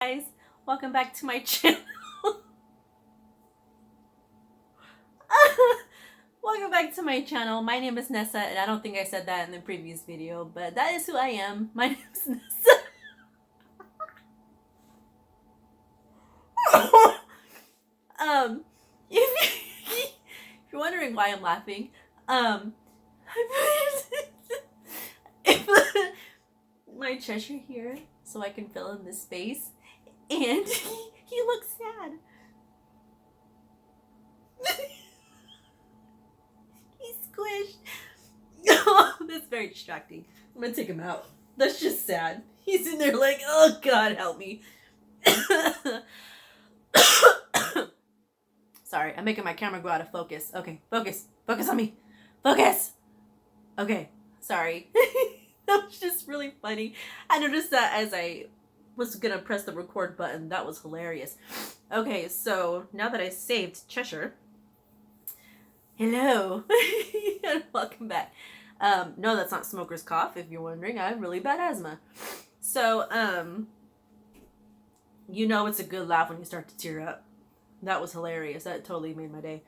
Guys, welcome back to my channel. Welcome back to my channel. My name is Nessa, and I don't think I said that in the previous video, but that is who I am. My name is Nessa. If you're wondering why I'm laughing, I put my treasure here so I can fill in this space, and he looks sad. He's squished. Oh, that's very distracting. I'm gonna take him out. That's just sad. He's in there like, oh God, help me. Sorry, I'm making my camera go out of focus. Okay, focus. Focus on me. Focus. Okay, sorry. That was just really funny. I noticed that as I was gonna press the record button. That was hilarious. Okay, so now that I saved Cheshire, hello, and welcome back. No, that's not smoker's cough, if you're wondering. I have really bad asthma. So, you know it's a good laugh when you start to tear up. That was hilarious. That totally made my day.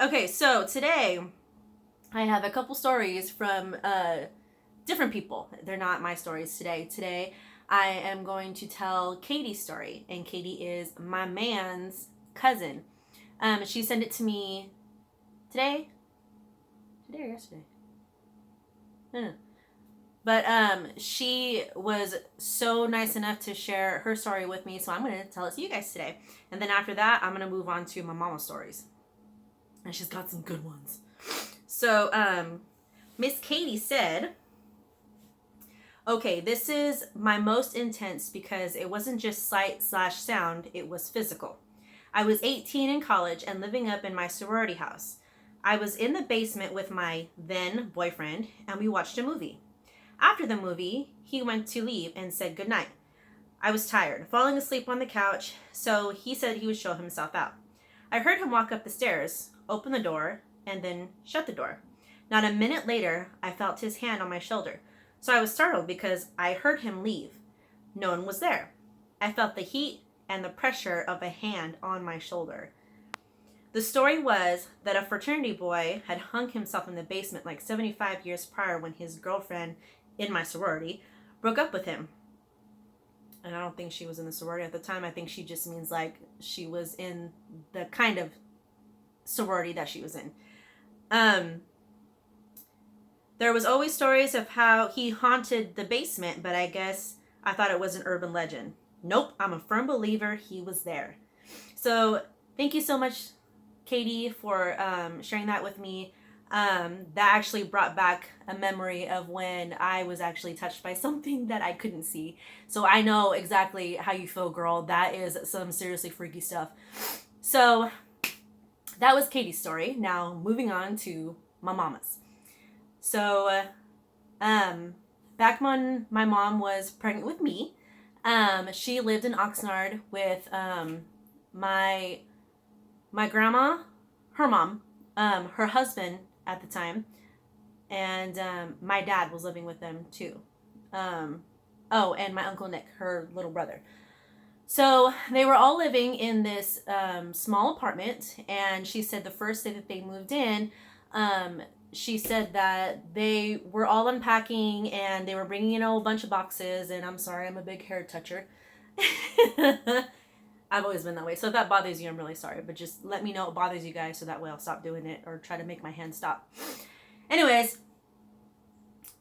Okay, so today I have a couple stories from different people. They're not my stories today. Today I am going to tell Catie's story, and Catie is my man's cousin. She sent it to me today or yesterday? No. But she was so nice enough to share her story with me, so I'm going to tell it to you guys today. And then after that, I'm going to move on to my mama's stories. And she's got some good ones. So, Miss Catie said, okay, this is my most intense because it wasn't just sight/sound, it was physical. I was 18 in college and living up in my sorority house. I was in the basement with my then boyfriend, and we watched a movie. After the movie, he went to leave and said goodnight. I was tired, falling asleep on the couch, so he said he would show himself out. I heard him walk up the stairs, open the door, and then shut the door. Not a minute later, I felt his hand on my shoulder, so I was startled because I heard him leave. No one was there. I felt the heat and the pressure of a hand on my shoulder. The story was that a fraternity boy had hung himself in the basement like 75 years prior when his girlfriend in my sorority broke up with him. And I don't think she was in the sorority at the time. I think she just means like she was in the kind of sorority that she was in. There was always stories of how he haunted the basement, but I guess I thought it was an urban legend. Nope, I'm a firm believer he was there. So thank you so much, Catie, for sharing that with me. That actually brought back a memory of when I was actually touched by something that I couldn't see. So I know exactly how you feel, girl. That is some seriously freaky stuff. So that was Catie's story. Now moving on to my mama's. So back when my mom was pregnant with me, she lived in Oxnard with my grandma, her mom, her husband at the time, and my dad was living with them too. And my Uncle Nick, her little brother. So they were all living in this small apartment, and she said the first day that they moved in, she said that they were all unpacking and they were bringing in a whole bunch of boxes, and I'm sorry, I'm a big hair toucher. I've always been that way. So if that bothers you, I'm really sorry. But just let me know it bothers you guys so that way I'll stop doing it or try to make my hand stop. Anyways,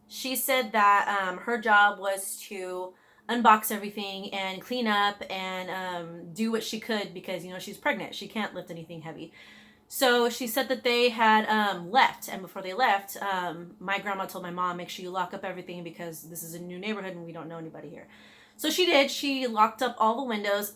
she said that her job was to unbox everything and clean up and do what she could because, you know, she's pregnant. She can't lift anything heavy. So she said that they had left. And before they left, my grandma told my mom, make sure you lock up everything because this is a new neighborhood and we don't know anybody here. So she did. She locked up all the windows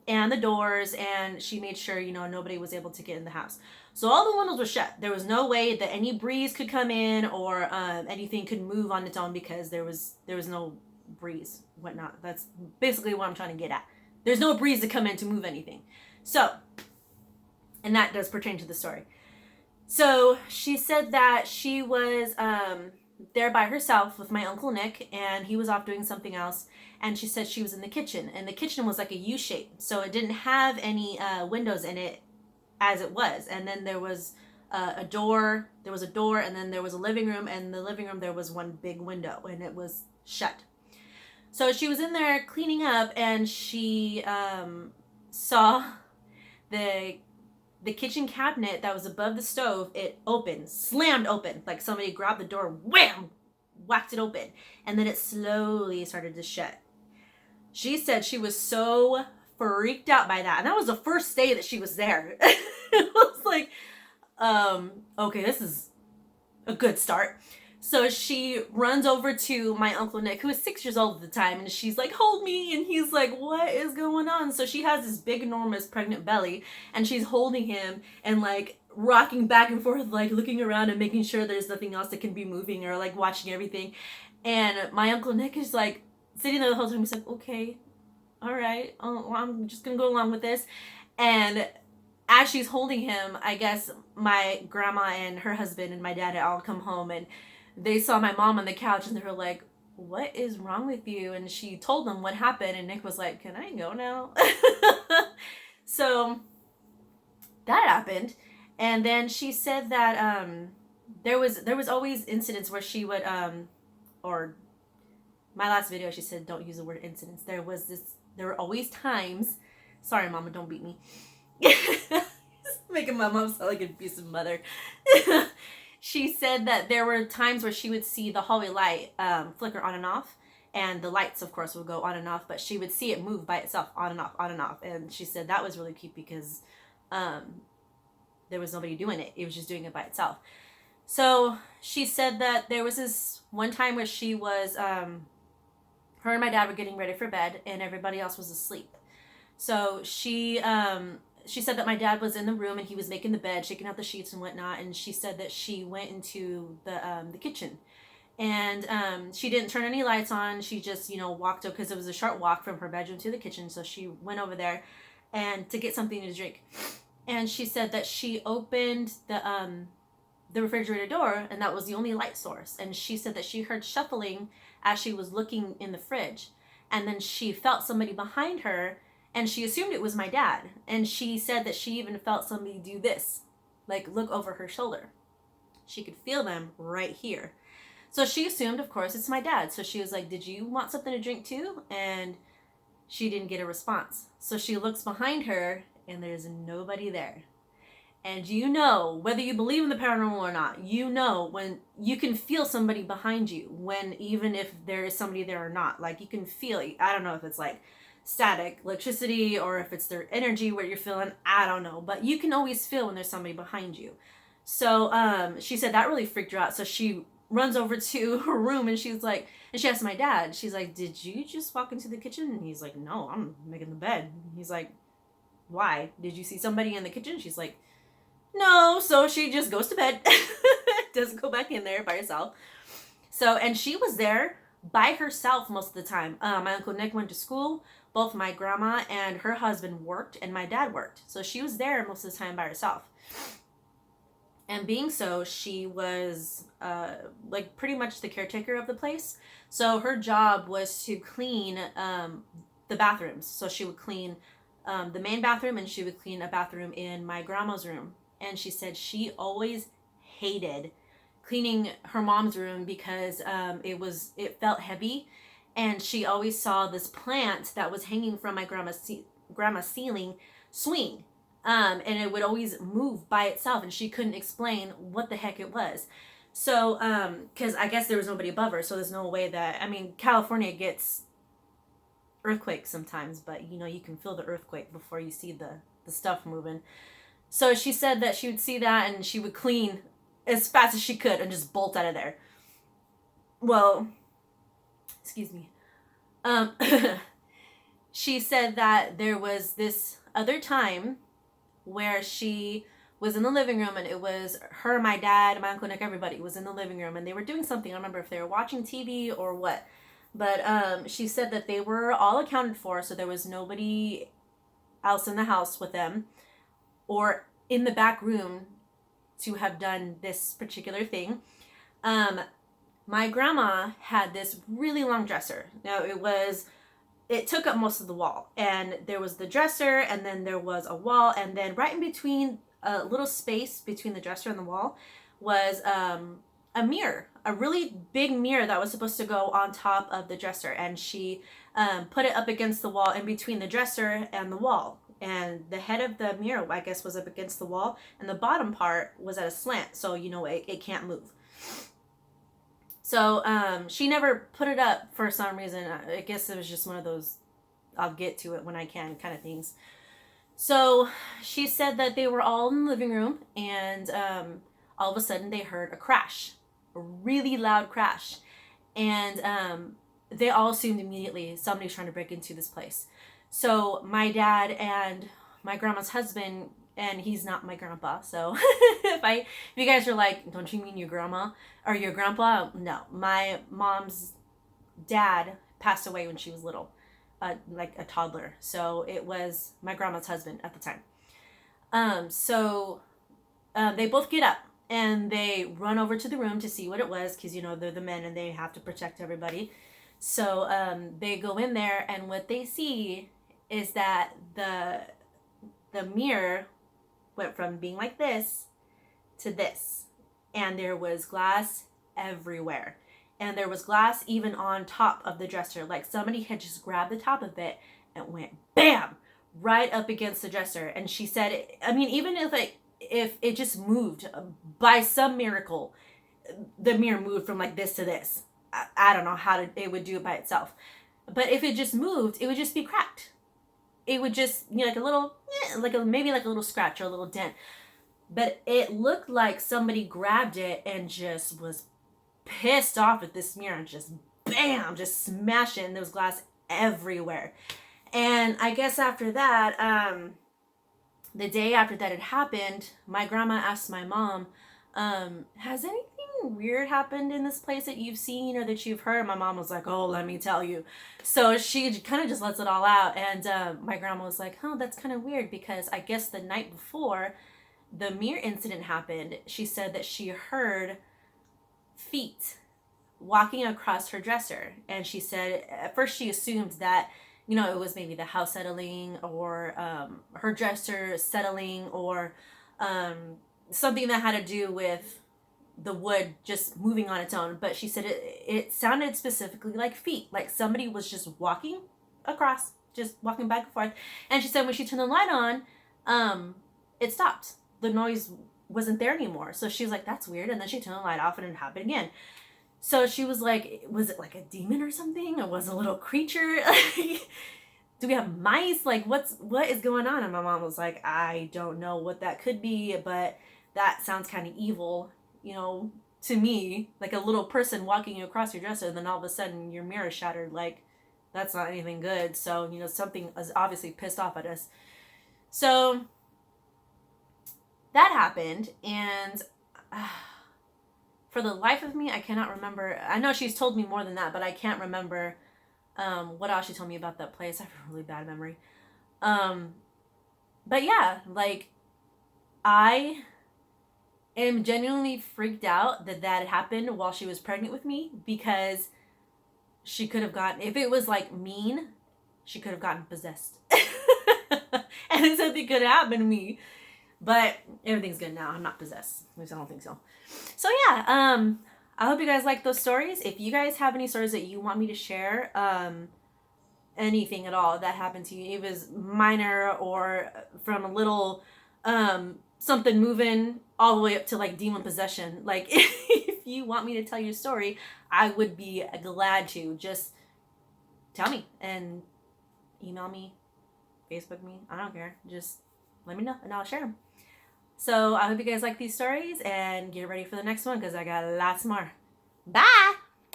and the doors, and she made sure, you know, nobody was able to get in the house. So all the windows were shut. There was no way that any breeze could come in or anything could move on its own because there was no breeze, whatnot. That's basically what I'm trying to get at. There's no breeze to come in to move anything. So, and that does pertain to the story. So she said that she was there by herself with my Uncle Nick, and he was off doing something else. And she said she was in the kitchen, and the kitchen was like a U shape, so it didn't have any windows in it as it was. And then there was a door. There was a door, and then there was a living room. And in the living room there was one big window, and it was shut. So she was in there cleaning up, and she saw the kitchen cabinet that was above the stove. It opened, slammed open, like somebody grabbed the door, wham, whacked it open, and then it slowly started to shut. She said she was so freaked out by that, and that was the first day that she was there. It was like, okay, this is a good start. So she runs over to my Uncle Nick, who was 6 years old at the time, and she's like, hold me, and he's like, what is going on? So she has this big, enormous pregnant belly, and she's holding him and like rocking back and forth, like looking around and making sure there's nothing else that can be moving, or like watching everything. And my Uncle Nick is like sitting there the whole time. He's like, okay, all right, I'm just gonna go along with this. And as she's holding him, I guess my grandma and her husband and my dad had all come home, and they saw my mom on the couch, and they were like, what is wrong with you? And she told them what happened, and Nick was like, can I go now? So that happened. And then she said that there was always incidents where she would or my last video she said don't use the word incidents. There were always times, sorry mama, don't beat me. Making my mom sound like an abusive mother. She said that there were times where she would see the hallway light flicker on and off, and the lights of course would go on and off, but she would see it move by itself, on and off, on and off. And she said that was really cute because there was nobody doing it. It was just doing it by itself. So she said that there was this one time where she was her and my dad were getting ready for bed, and everybody else was asleep. So she said that my dad was in the room, and he was making the bed, shaking out the sheets and whatnot. And she said that she went into the kitchen, and she didn't turn any lights on. She just, walked up, because it was a short walk from her bedroom to the kitchen. So she went over there and to get something to drink. And she said that she opened the refrigerator door, and that was the only light source. And she said that she heard shuffling as she was looking in the fridge, and then she felt somebody behind her, and she assumed it was my dad. And she said that she even felt somebody do this, like look over her shoulder. She could feel them right here. So she assumed, of course, it's my dad. So she was like, did you want something to drink too? And she didn't get a response. So she looks behind her, and there's nobody there. And whether you believe in the paranormal or not, when you can feel somebody behind you, when even if there is somebody there or not, like you can feel it. I don't know if it's like static electricity or if it's their energy, what you're feeling, I don't know, but you can always feel when there's somebody behind you. So she said that really freaked her out. So she runs over to her room, and she's like, and she asked my dad, she's like, did you just walk into the kitchen? And he's like, no, I'm making the bed. He's like, why? Did you see somebody in the kitchen? She's like, no. So she just goes to bed, doesn't go back in there by herself. So, and she was there by herself most of the time. My Uncle Nick went to school. Both my grandma and her husband worked, and my dad worked. So she was there most of the time by herself. And being so, she was like pretty much the caretaker of the place. So her job was to clean the bathrooms. So she would clean the main bathroom, and she would clean a bathroom in my grandma's room. And she said she always hated cleaning her mom's room because it felt heavy, and she always saw this plant that was hanging from my grandma's ceiling swing, and it would always move by itself, and she couldn't explain what the heck it was. So because I guess there was nobody above her, so there's no way that, California gets earthquakes sometimes, but you can feel the earthquake before you see the stuff moving. So she said that she would see that, and she would clean as fast as she could and just bolt out of there. Well, excuse me. She said that there was this other time where she was in the living room, and it was her, my dad, my Uncle Nick, everybody was in the living room, and they were doing something. I don't remember if they were watching TV or what. But she said that they were all accounted for, so there was nobody else in the house with them or in the back room to have done this particular thing. my grandma had this really long dresser. Now it took up most of the wall, and there was the dresser, and then there was a wall, and then right in between, a little space between the dresser and the wall was a mirror, a really big mirror that was supposed to go on top of the dresser, and she put it up against the wall in between the dresser and the wall, and the head of the mirror, I guess, was up against the wall, and the bottom part was at a slant, so it can't move. So she never put it up for some reason. I guess it was just one of those I'll get to it when I can kind of things. So she said that they were all in the living room, and all of a sudden they heard a crash, a really loud crash. And they all assumed immediately somebody's trying to break into this place. So my dad and my grandma's husband, and he's not my grandpa, so if you guys are like, don't you mean your grandma or your grandpa? No, my mom's dad passed away when she was little, like a toddler. So it was my grandma's husband at the time. So they both get up and they run over to the room to see what it was, because they're the men and they have to protect everybody. So they go in there, and what they see is that the mirror went from being like this to this, and there was glass everywhere, and there was glass even on top of the dresser, like somebody had just grabbed the top of it and went bam right up against the dresser. And she said, I mean, even if it just moved by some miracle, the mirror moved from like this to this, I don't know how it would do it by itself, but if it just moved, it would just be cracked. It would just, like a little, maybe like a little scratch or a little dent. But it looked like somebody grabbed it and just was pissed off at this mirror and just bam, just smashed it, and there was glass everywhere. And I guess after that, the day after that had happened, my grandma asked my mom, has anything weird happened in this place that you've seen or that you've heard? My mom was like, oh, let me tell you. So she kind of just lets it all out, and my grandma was like, oh, that's kind of weird, because I guess the night before the mirror incident happened, she said that she heard feet walking across her dresser, and she said at first she assumed that it was maybe the house settling, or her dresser settling, or something that had to do with the wood just moving on its own. But she said it sounded specifically like feet, like somebody was just walking across, just walking back and forth. And she said when she turned the light on, it stopped. The noise wasn't there anymore. So she was like, that's weird. And then she turned the light off, and it happened again. So she was like, was it like a demon or something? Or was it a little creature? Do we have mice? Like, what is going on? And my mom was like, I don't know what that could be, but that sounds kind of evil, to me. Like a little person walking across your dresser, and then all of a sudden your mirror shattered. Like, that's not anything good. So, something is obviously pissed off at us. So that happened, and for the life of me, I cannot remember. I know she's told me more than that, but I can't remember what else she told me about that place. I have a really bad memory. But yeah, like, I am genuinely freaked out that happened while she was pregnant with me, because she could have gotten, if it was like mean, she could have gotten possessed. And something could happen to me. But everything's good now. I'm not possessed. At least I don't think so. So yeah, I hope you guys like those stories. If you guys have any stories that you want me to share, anything at all that happened to you, it was minor or from a little something moving all the way up to like demon possession. Like, if you want me to tell your story, I would be glad to. Just tell me and email me, Facebook me. I don't care. Just let me know and I'll share them. So I hope you guys like these stories, and get ready for the next one, because I got lots more. Bye!